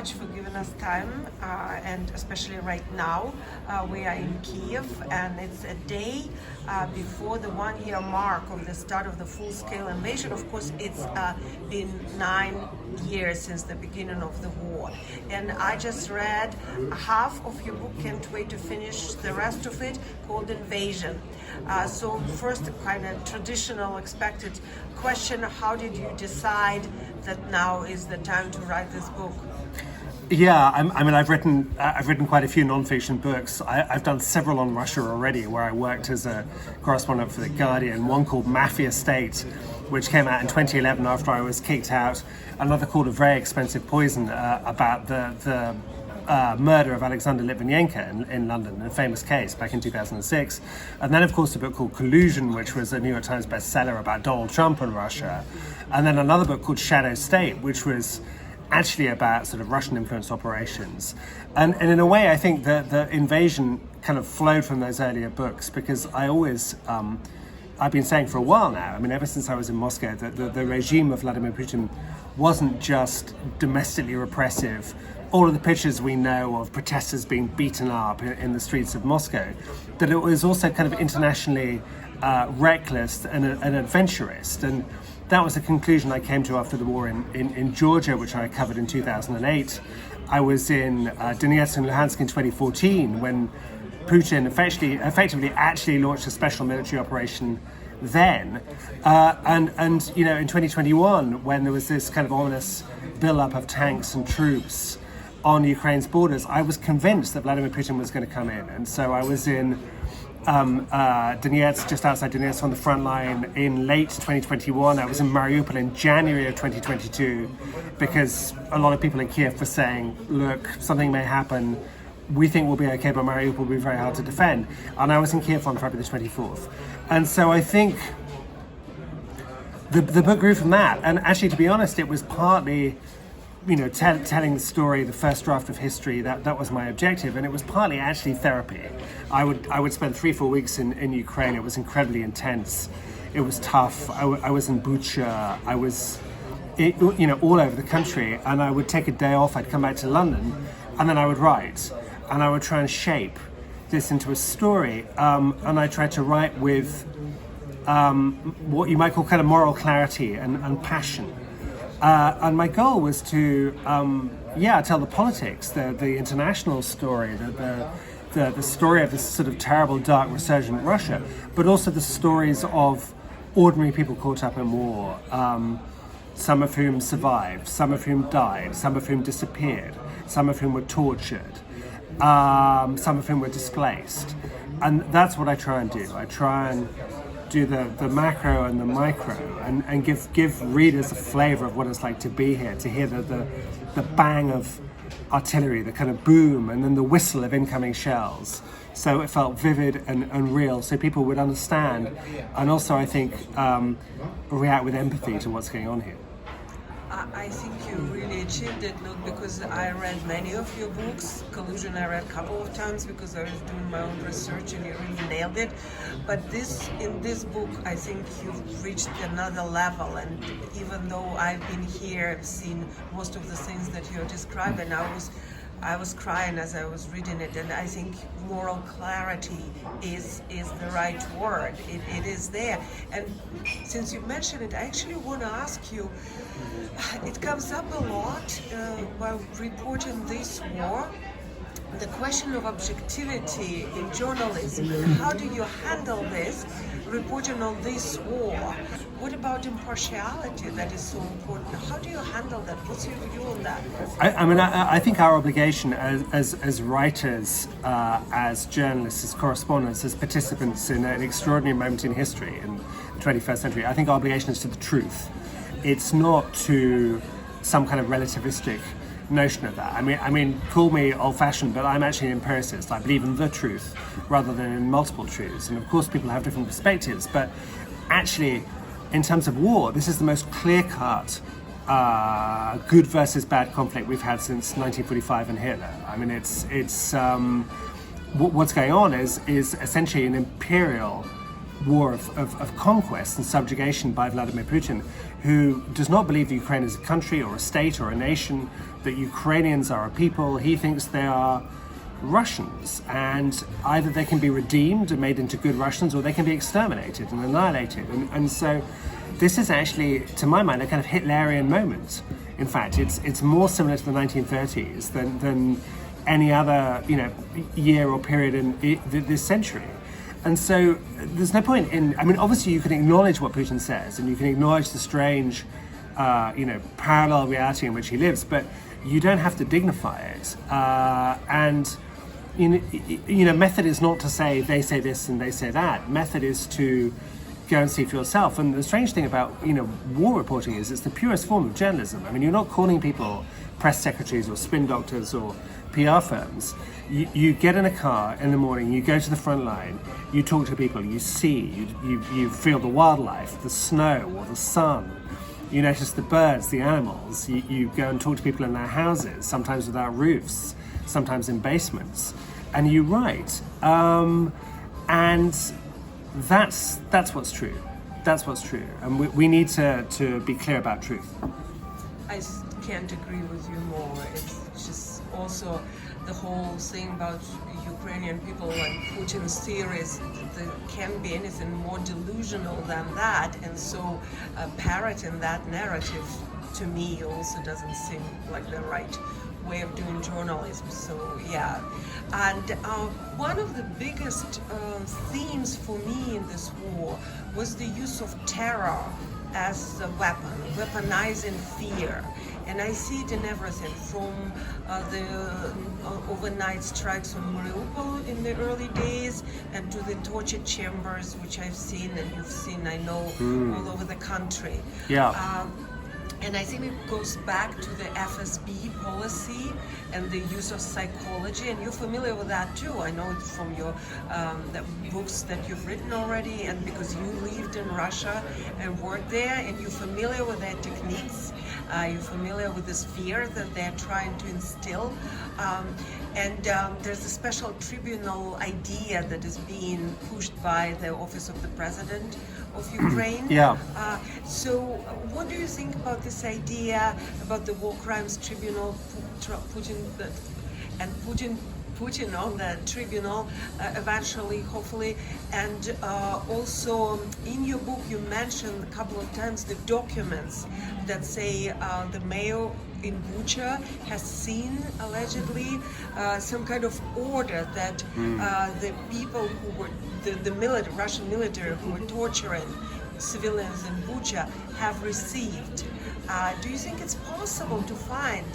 much for giving us time, and especially right now. We are in Kiev, and it's a day before the 1-year mark of the start of the full-scale invasion. Of course, it's been 9 years since the beginning of the war. And I just read half of your book, can't wait to finish the rest of it, called Invasion. So first, kind of traditional expected question, how did you decide that now is the time to write this book? Yeah, I've written quite a few non-fiction books. I've done several on Russia already, where I worked as a correspondent for The Guardian. One called Mafia State, which came out in 2011 after I was kicked out. Another called A Very Expensive Poison, about the murder of Alexander Litvinenko in London, a famous case back in 2006. And then, of course, a book called Collusion, which was a New York Times bestseller about Donald Trump and Russia. And then another book called Shadow State, which was actually about sort of Russian influence operations. And in a way, I think the invasion kind of flowed from those earlier books, because I always, I've been saying for a while now, I mean, ever since I was in Moscow, that the regime of Vladimir Putin wasn't just domestically repressive. All of the pictures we know of protesters being beaten up in the streets of Moscow, that it was also kind of internationally reckless and adventurous. And that was the conclusion I came to after the war in Georgia, which I covered in 2008. I was in Donetsk and Luhansk in 2014, when Putin effectively actually launched a special military operation then. And you know, in 2021, when there was this kind of ominous build-up of tanks and troops on Ukraine's borders, I was convinced that Vladimir Putin was going to come in. And so I was in Donetsk, just outside Donetsk on the front line in late 2021. I was in Mariupol in January of 2022, because a lot of people in Kiev were saying, look, something may happen. We think we'll be okay, but Mariupol will be very hard to defend. And I was in Kiev on February the 24th. And so I think the book grew from that. And actually, to be honest, it was partly, you know, telling the story, the first draft of history. That was my objective, and it was partly actually therapy. I would spend 3-4 weeks in Ukraine. It was incredibly intense. It was tough. I was in Bucha. I was, you know, all over the country, and I would take a day off. I'd come back to London, and then I would write, and I would try and shape this into a story. And I tried to write with what you might call kind of moral clarity and passion. And my goal was to, tell the politics, the international story, the story of this sort of terrible, dark, resurgent Russia, but also the stories of ordinary people caught up in war, some of whom survived, some of whom died, some of whom disappeared, some of whom were tortured, some of whom were displaced. And that's what I try and do. I try and do the macro and the micro, and give readers a flavour of what it's like to be here, to hear the bang of artillery, the kind of boom, and then the whistle of incoming shells. So it felt vivid and real, so people would understand, and also I think react with empathy to what's going on here. I think you really achieved it, look, because I read many of your books. Collusion I read a couple of times because I was doing my own research, and you really nailed it. But in this book, I think you've reached another level, and even though I've been here, I've seen most of the things that you're describing, I was crying as I was reading it, and I think moral clarity is the right word. It is there. And since you mentioned it, I actually want to ask you, it comes up a lot while reporting this war, the question of objectivity in journalism. How do you handle this, reporting on this war? What about impartiality that is so important? How do you handle that? What's your view on that? I think our obligation as writers, as journalists, as correspondents, as participants in an extraordinary moment in history in the 21st century, I think our obligation is to the truth. It's not to some kind of relativistic notion of that. I mean, call me old-fashioned, but I'm actually an empiricist. I believe in the truth rather than in multiple truths. And of course, people have different perspectives, but actually, in terms of war, this is the most clear-cut good versus bad conflict we've had since 1945 and Hitler. I mean, it's what's going on is essentially an imperial war of conquest and subjugation by Vladimir Putin, who does not believe that Ukraine is a country or a state or a nation, that Ukrainians are a people. He thinks they are Russians, and either they can be redeemed and made into good Russians, or they can be exterminated and annihilated. And so this is actually, to my mind, a kind of Hitlerian moment. In fact, it's more similar to the 1930s than any other year or period in this century. And so there's no point in, I mean, obviously you can acknowledge what Putin says, and you can acknowledge the strange, parallel reality in which he lives, but you don't have to dignify it. Method is not to say they say this and they say that. Method is to go and see for yourself. And the strange thing about, war reporting is it's the purest form of journalism. I mean, you're not calling people press secretaries or spin doctors or PR firms. You get in a car in the morning, you go to the front line, you talk to people, you see, you feel the wildlife, the snow or the sun, you notice the birds, the animals, you go and talk to people in their houses, sometimes without roofs, sometimes in basements, and you write. And that's what's true. That's what's true. And we need to be clear about truth. I can't agree with you more. It's just also the whole thing about Ukrainian people and Putin's theories. There can't be anything more delusional than that, and so parroting that narrative to me also doesn't seem like the right way of doing journalism. So yeah, and one of the biggest themes for me in this war was the use of terror as a weapon, weaponizing fear. And I see it in everything, from the overnight strikes on Mariupol in the early days, and to the torture chambers, which I've seen and you've seen, I know, all over the country. Yeah. And I think it goes back to the FSB policy and the use of psychology, and you're familiar with that too. I know it from your the books that you've written already, and because you lived in Russia and worked there, and you're familiar with their techniques. You're familiar with this fear that they're trying to instill. And there's a special tribunal idea that is being pushed by the Office of the President of Ukraine. Yeah. So what do you think about this idea about the War Crimes Tribunal, Putin on the tribunal eventually, hopefully? And also in your book you mentioned a couple of times the documents that say the mayor in Bucha has seen allegedly some kind of order that the people who were the Russian military who were torturing civilians in Bucha have received. Do you think it's possible to find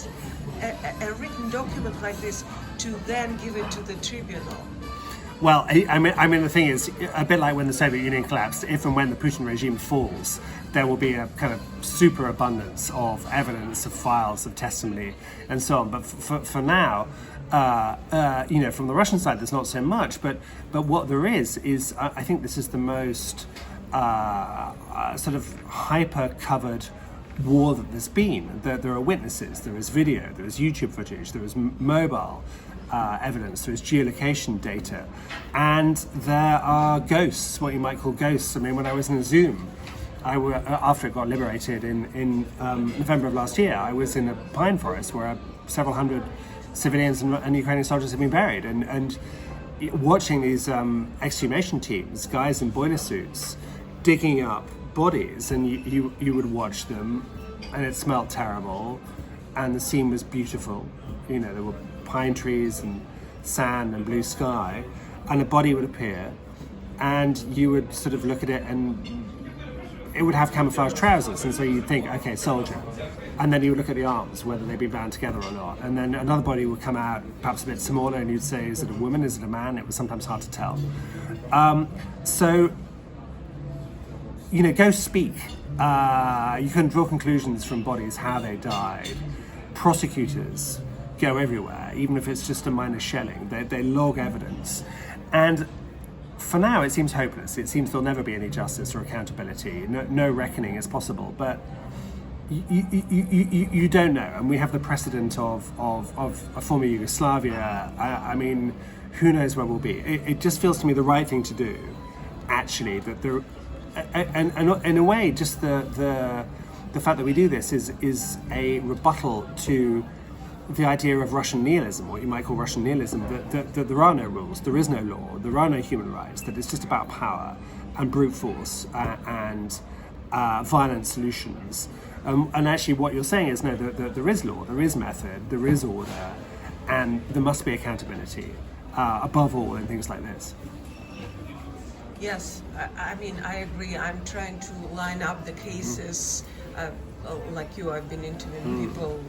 a written document like this to then give it to the tribunal? Well, I mean, the thing is, a bit like when the Soviet Union collapsed, if and when the Putin regime falls, there will be a kind of superabundance of evidence, of files, of testimony, and so on. But for now, from the Russian side, there's not so much. But what there is I think this is the most sort of hyper-covered war that there's been. There are witnesses, there is video, there is YouTube footage, there is mobile evidence, there is geolocation data, and there are ghosts, what you might call ghosts. I mean, when I was in a Zoom, after it got liberated in November of last year, I was in a pine forest where several hundred civilians and Ukrainian soldiers have been buried, and watching these exhumation teams, guys in boiler suits, digging up bodies, and you would watch them, and it smelled terrible, and the scene was beautiful. There were pine trees and sand and blue sky, and a body would appear, and you would sort of look at it, and it would have camouflage trousers, and so you'd think, okay, soldier. And then you would look at the arms, whether they'd been bound together or not. And then another body would come out, perhaps a bit smaller, and you'd say, is it a woman, is it a man? It was sometimes hard to tell. Ghosts speak. You can draw conclusions from bodies, how they died. Prosecutors go everywhere, even if it's just a minor shelling. They log evidence. And for now, it seems hopeless. It seems there'll never be any justice or accountability. No reckoning is possible. But you don't know. And we have the precedent of a former Yugoslavia. I mean, who knows where we'll be. It just feels to me the right thing to do actually, that there, and in a way, just the fact that we do this is a rebuttal to the idea of Russian nihilism, what you might call Russian nihilism, that there are no rules, there is no law, there are no human rights, that it's just about power and brute force and violent solutions. And actually what you're saying is, no, there is law, there is method, there is order, and there must be accountability, above all, in things like this. Yes, I mean, I agree. I'm trying to line up the cases, like you, I've been interviewing people,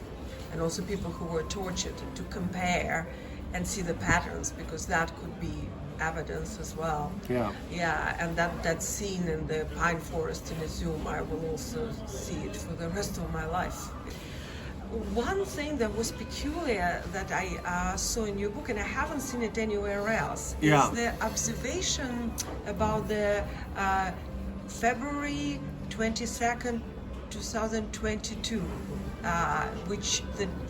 and also people who were tortured, to compare and see the patterns, because that could be evidence as well. Yeah, and that scene in the pine forest in Izum, I will also see it for the rest of my life. One thing that was peculiar that I saw in your book, and I haven't seen it anywhere else, is the observation about the February 22nd, 2022, which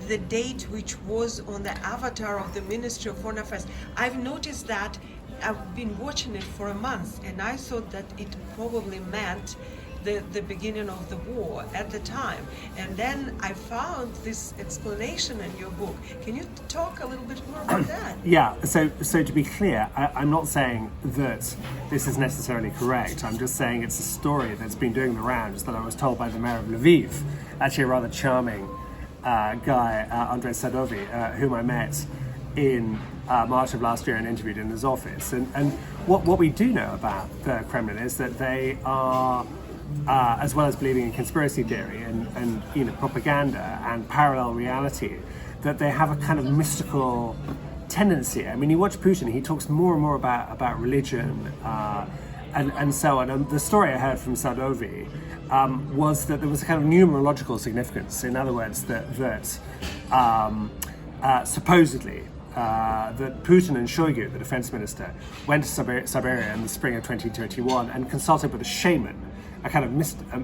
the date which was on the avatar of the Ministry of Foreign Affairs. I've noticed that. I've been watching it for a month, and I thought that it probably meant the beginning of the war at the time. And then I found this explanation in your book. Can you talk a little bit more about that? Yeah, so to be clear, I'm not saying that this is necessarily correct. I'm just saying it's a story that's been doing the rounds that I was told by the mayor of Lviv, actually a rather charming guy, Andrei Sadovy, whom I met in March of last year and interviewed in his office. And what we do know about the Kremlin is that they are, as well as believing in conspiracy theory and propaganda and parallel reality, that they have a kind of mystical tendency. I mean, you watch Putin, he talks more and more about religion and so on. And the story I heard from Sadovy was that there was a kind of numerological significance. In other words, that supposedly that Putin and Shoigu, the defense minister, went to Siberia in the spring of 2021 and consulted with a shaman, a kind of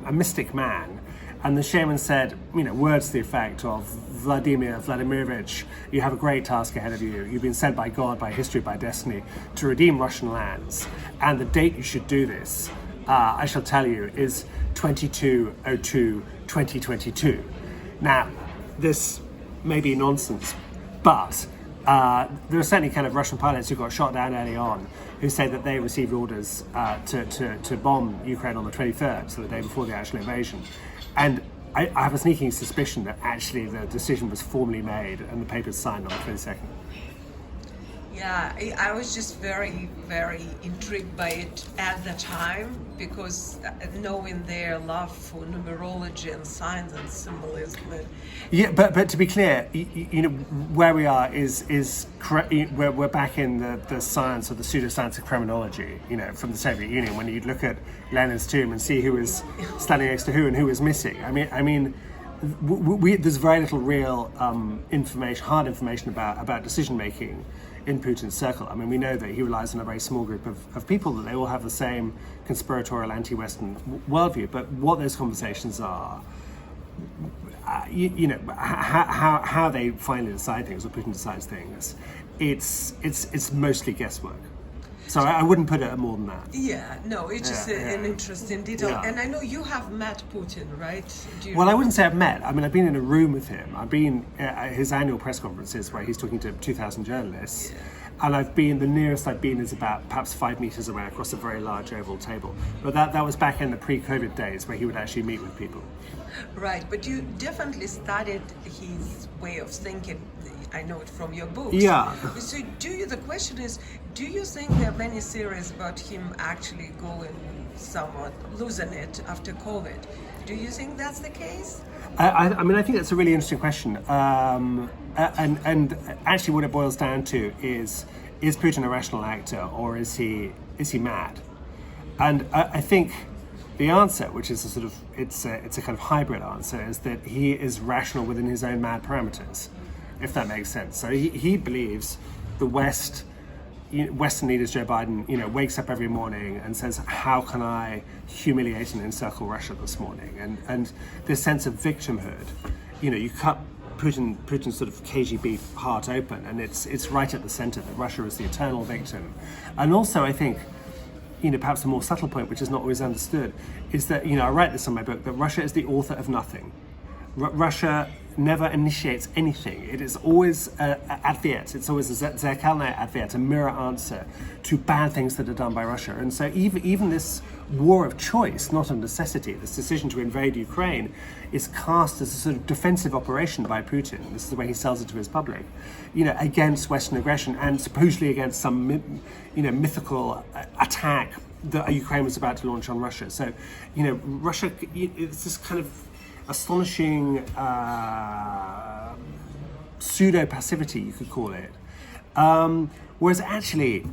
a mystic man. And the shaman said, words to the effect of, Vladimir Vladimirovich, you have a great task ahead of you. You've been sent by God, by history, by destiny, to redeem Russian lands. And the date you should do this, I shall tell you, is 22/02/2022. Now, this may be nonsense, but there are certainly kind of Russian pilots who got shot down early on who say that they received orders to bomb Ukraine on the 23rd, so the day before the actual invasion. And I have a sneaking suspicion that actually the decision was formally made and the papers signed on the 22nd. Yeah, I was just very, very intrigued by it at the time, because knowing their love for numerology and signs and symbolism. Yeah, but to be clear, where we are is we're back in the science or the pseudoscience of criminology, from the Soviet Union, when you'd look at Lenin's tomb and see who was standing next to who and who was missing. I mean, there's very little real hard information about decision making in Putin's circle. I mean, we know that he relies on a very small group of people, that they all have the same conspiratorial anti-Western worldview. But what those conversations are, how they finally decide things, or Putin decides things, it's mostly guesswork. So I wouldn't put it at more than that. Yeah, no, it's just an interesting detail. Yeah. And I know you have met Putin, right? Well, I wouldn't say I've met. I mean, I've been in a room with him. I've been at his annual press conferences where he's talking to 2,000 journalists. Yeah. And the nearest I've been is about perhaps 5 meters away across a very large oval table. But that was back in the pre-COVID days where he would actually meet with people. Right, but you definitely studied his way of thinking. I know it from your books. Yeah. So the question is, do you think there are many theories about him actually going somewhat losing it after COVID? Do you think that's the case? I mean, I think that's a really interesting question. And actually what it boils down to is Putin a rational actor, or is he mad? And I think the answer, which is it's a kind of hybrid answer, is that he is rational within his own mad parameters, if that makes sense. So he believes the Western leaders, Joe Biden, wakes up every morning and says, how can I humiliate and encircle Russia this morning? And this sense of victimhood, you cut Putin's sort of KGB heart open, and it's right at the center that Russia is the eternal victim. And also, I think, perhaps a more subtle point, which is not always understood, is that, I write this in my book, that Russia is the author of nothing. Russia never initiates anything. It is always adviet. It's always a zerkalная adviet, a mirror answer to bad things that are done by Russia. And so even this war of choice, not of necessity, this decision to invade Ukraine, is cast as a sort of defensive operation by Putin. This is the way he sells it to his public, against Western aggression and supposedly against some, mythical attack that Ukraine was about to launch on Russia. So, Russia, it's this kind of astonishing pseudo-passivity, you could call it. Whereas actually,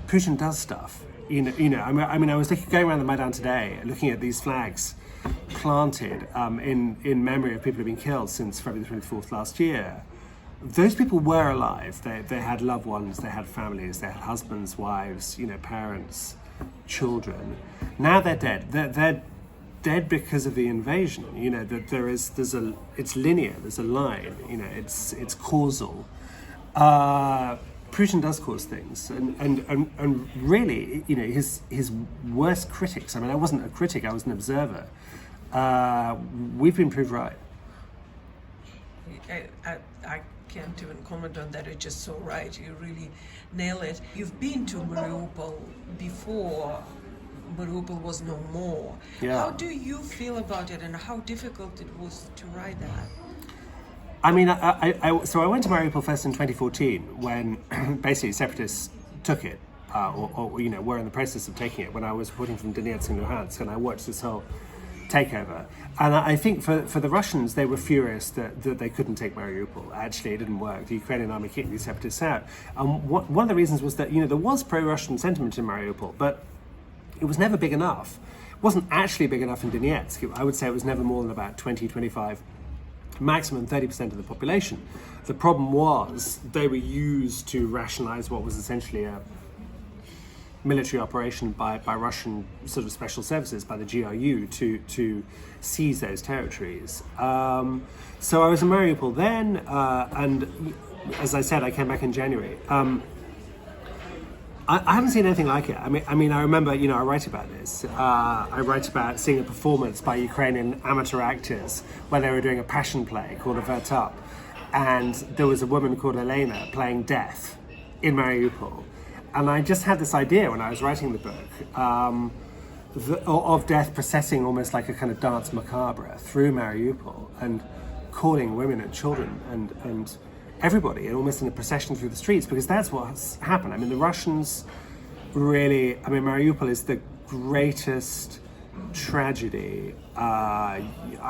Putin does stuff. I was going around the Maidan today, looking at these flags planted in memory of people who've been killed since February 24th last year. Those people were alive. They had loved ones, they had families, they had husbands, wives, parents, children. Now they're dead. They're dead because of the invasion. That it's linear. There's a line. It's causal. Putin does cause things, and really, his worst critics. I wasn't a critic. I was an observer. We've been proved right. I can't even comment on that. It's just so right. You really nail it. You've been to Mariupol before Mariupol was no more. Yeah. How do you feel about it, and how difficult it was to ride that? So I went to Mariupol first in 2014 when basically separatists took it, or were in the process of taking it, when I was reporting from Donetsk and Luhansk, and I watched this whole takeover. And I think for the Russians, they were furious that they couldn't take Mariupol. Actually, it didn't work. The Ukrainian army kicked these separatists out. And one of the reasons was that, there was pro-Russian sentiment in Mariupol, but it was never big enough. It wasn't actually big enough in Donetsk. I would say it was never more than about 20, 25, maximum 30% of the population. The problem was they were used to rationalize what was essentially a military operation by Russian sort of special services, by the GRU, to seize those territories. So I was in Mariupol then, and as I said, I came back in January. I haven't seen anything like it. I remember, I write about this. I write about seeing a performance by Ukrainian amateur actors where they were doing a passion play called A Vert Up. And there was a woman called Elena playing death in Mariupol. And I just had this idea when I was writing the book of death processing almost like a kind of dance macabre through Mariupol and calling women and children and everybody, and almost in a procession through the streets, because that's what's happened. The Russians really, Mariupol is the greatest tragedy, I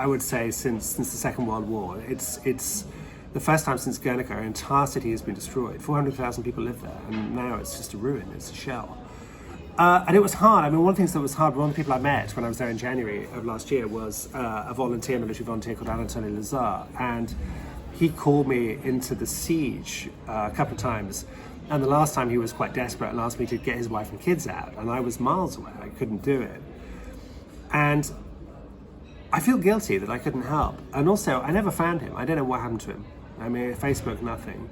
would say, since the Second World War. It's the first time since Guernica, our entire city has been destroyed. 400,000 people live there, and now it's just a ruin, it's a shell. And it was hard. One of the things that was hard, one of the people I met when I was there in January of last year was a military volunteer called Anatoly Lazar, and he called me into the siege a couple of times, and the last time he was quite desperate and asked me to get his wife and kids out, and I was miles away. I couldn't do it. And I feel guilty that I couldn't help. And also, I never found him. I don't know what happened to him. Facebook, nothing.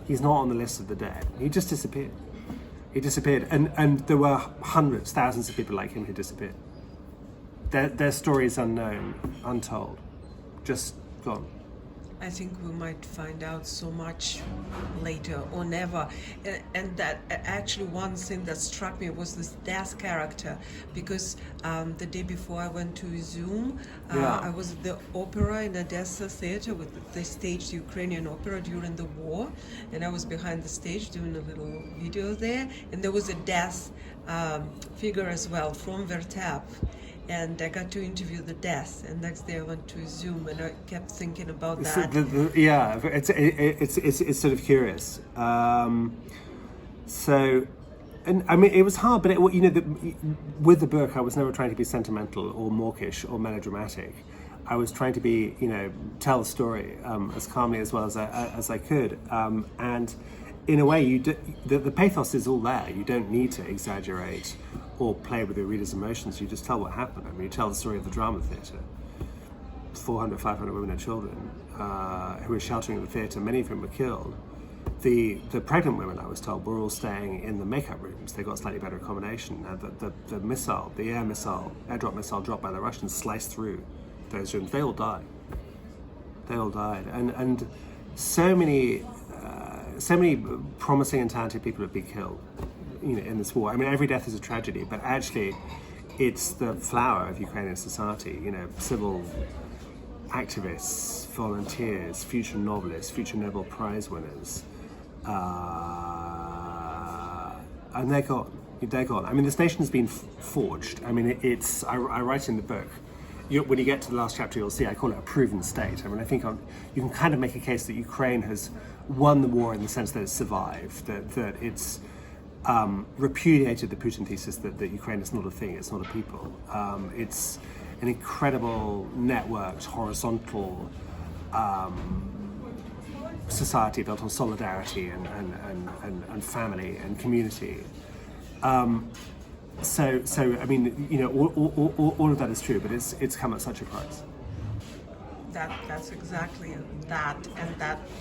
He's not on the list of the dead. He just disappeared. He disappeared. And there were hundreds, thousands of people like him who disappeared. Their story is unknown, untold, just gone. I think we might find out so much later or never. And that actually one thing that struck me was this death character, because the day before I went to Izum, I was at the opera in Odessa theater with they staged Ukrainian opera during the war, and I was behind the stage doing a little video there, and there was a death figure as well from Vertap. And I got to interview the death, and next day I went to Zoom, and I kept thinking about that. It's sort of curious. It was hard, but with the book, I was never trying to be sentimental or mawkish or melodramatic. I was trying to be, tell the story as calmly as well as I could, and in a way, the pathos is all there. You don't need to exaggerate or play with your reader's emotions. You just tell what happened. You tell the story of the drama theatre. 400, 500 women and children who were sheltering in the theatre. Many of them were killed. the pregnant women, I was told, were all staying in the makeup rooms. They got slightly better accommodation. The missile, the airdrop missile dropped by the Russians sliced through those rooms. They all died. They all died, and so many promising and talented people have been killed, in this war. I mean, every death is a tragedy, but actually, it's the flower of Ukrainian society. Civil activists, volunteers, future novelists, future Nobel Prize winners, and they're gone. They're gone. I mean, this nation has been forged. I mean, I write in the book. When you get to the last chapter, you'll see I call it a proven state. I mean, I think you can kind of make a case that Ukraine has won the war in the sense that it's survived, that it's repudiated the Putin thesis that Ukraine is not a thing, it's not a people. It's an incredible, networked, horizontal society built on solidarity and family and community. So I mean, all of that is true, but it's come at such a price. That's exactly that, and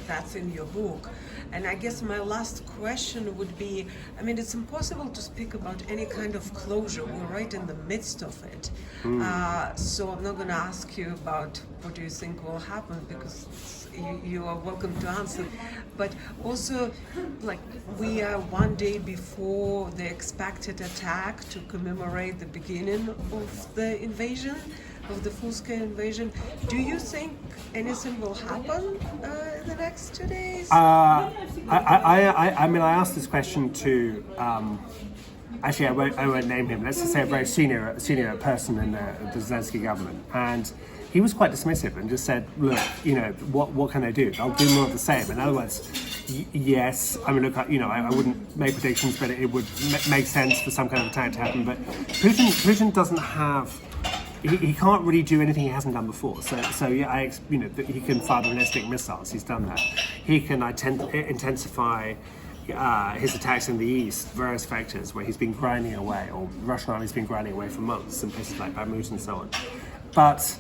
that's in your book. And I guess my last question would be, I mean, it's impossible to speak about any kind of closure. We're right in the midst of it. So I'm not going to ask you about what do you think will happen, because you are welcome to answer. But also, like, we are one day before the expected attack to commemorate the beginning of the invasion, of the full-scale invasion. Do you think anything will happen in the next 2 days? I mean, I asked this question to, actually I won't name him, let's just say a very senior person in the Zelensky government, and he was quite dismissive and just said, look, what can they do? I'll do more of the same. In other words, yes, I mean, look, I wouldn't make predictions, but it would make sense for some kind of attack to happen, but Putin doesn't have, he can't really do anything he hasn't done before. So yeah, he can fire ballistic missiles. He's done that. He can intensify his attacks in the east, various factors where he's been grinding away, or the Russian army's been grinding away for months in places like Bakhmut and so on. But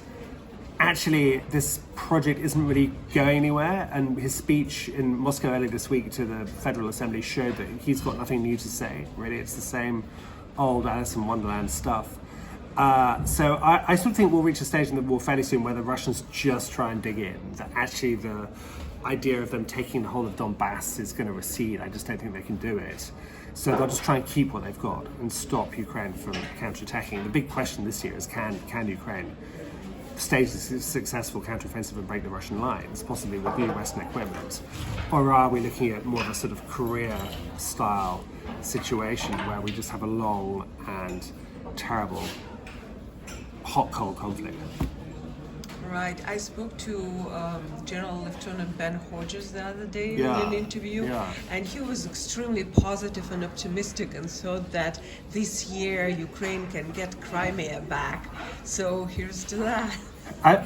actually, this project isn't really going anywhere, and his speech in Moscow earlier this week to the Federal Assembly showed that he's got nothing new to say. Really, it's the same old Alice in Wonderland stuff. So I sort of think we'll reach a stage in the war fairly soon where the Russians just try and dig in. That actually the idea of them taking the whole of Donbass is going to recede. I just don't think they can do it. So they'll just try and keep what they've got and stop Ukraine from counterattacking. The big question this year is can Ukraine stage a successful counteroffensive and break the Russian lines, possibly with new Western equipment? Or are we looking at more of a sort of Korea-style situation where we just have a long and terrible hot-cold conflict? Right. I spoke to General Lieutenant Ben Hodges the other day in an interview, and he was extremely positive and optimistic and thought that this year Ukraine can get Crimea back. So here's to that. I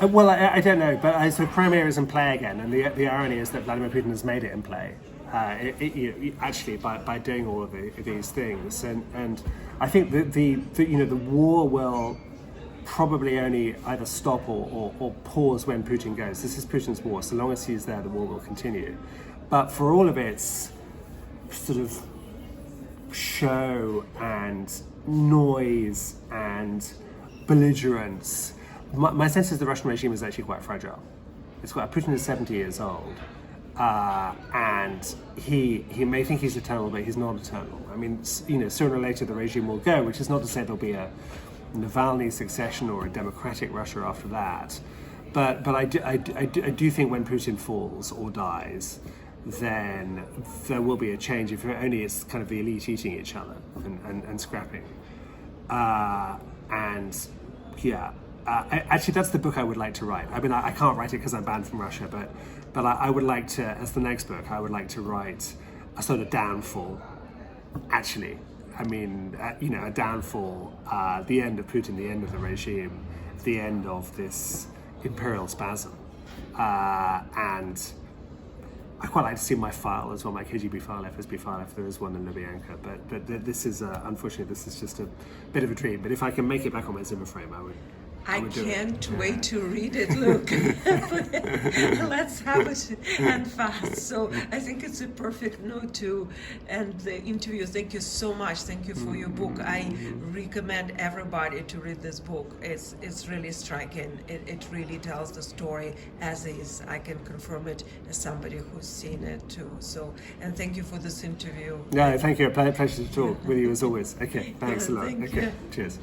don't know, but so Crimea is in play again, and the irony is that Vladimir Putin has made it in play. Actually, by doing all of these things, and I think that the war will probably only either stop or pause when Putin goes. This is Putin's war. So long as he's there, the war will continue. But for all of its sort of show and noise and belligerence, my sense is the Russian regime is actually quite fragile. Putin is 70 years old. And he may think he's eternal, but he's not eternal. I mean, sooner or later the regime will go, which is not to say there'll be a Navalny succession or a democratic Russia after that. But I do think when Putin falls or dies, then there will be a change, if only it's kind of the elite eating each other and scrapping. Actually, that's the book I would like to write. I mean, I can't write it because I'm banned from Russia, but I would like to, as the next book, I would like to write a sort of downfall, actually. I mean, a downfall, the end of Putin, the end of the regime, the end of this imperial spasm. And I quite like to see my file as well, my KGB file, FSB file, if there is one in Lubyanka. But this is, unfortunately, this is just a bit of a dream. But if I can make it back on my Zimmer frame, I would. I would do it. can't wait to read it, Luke. Let's have it and fast. So I think it's a perfect note to end the interview. Thank you so much. Thank you for your book. I recommend everybody to read this book. It's really striking. It really tells the story as is. I can confirm it as somebody who's seen it too. So, and thank you for this interview. No, thank you. A pleasure to talk with you as always. Okay, thanks a lot. Thank Okay, you. cheers.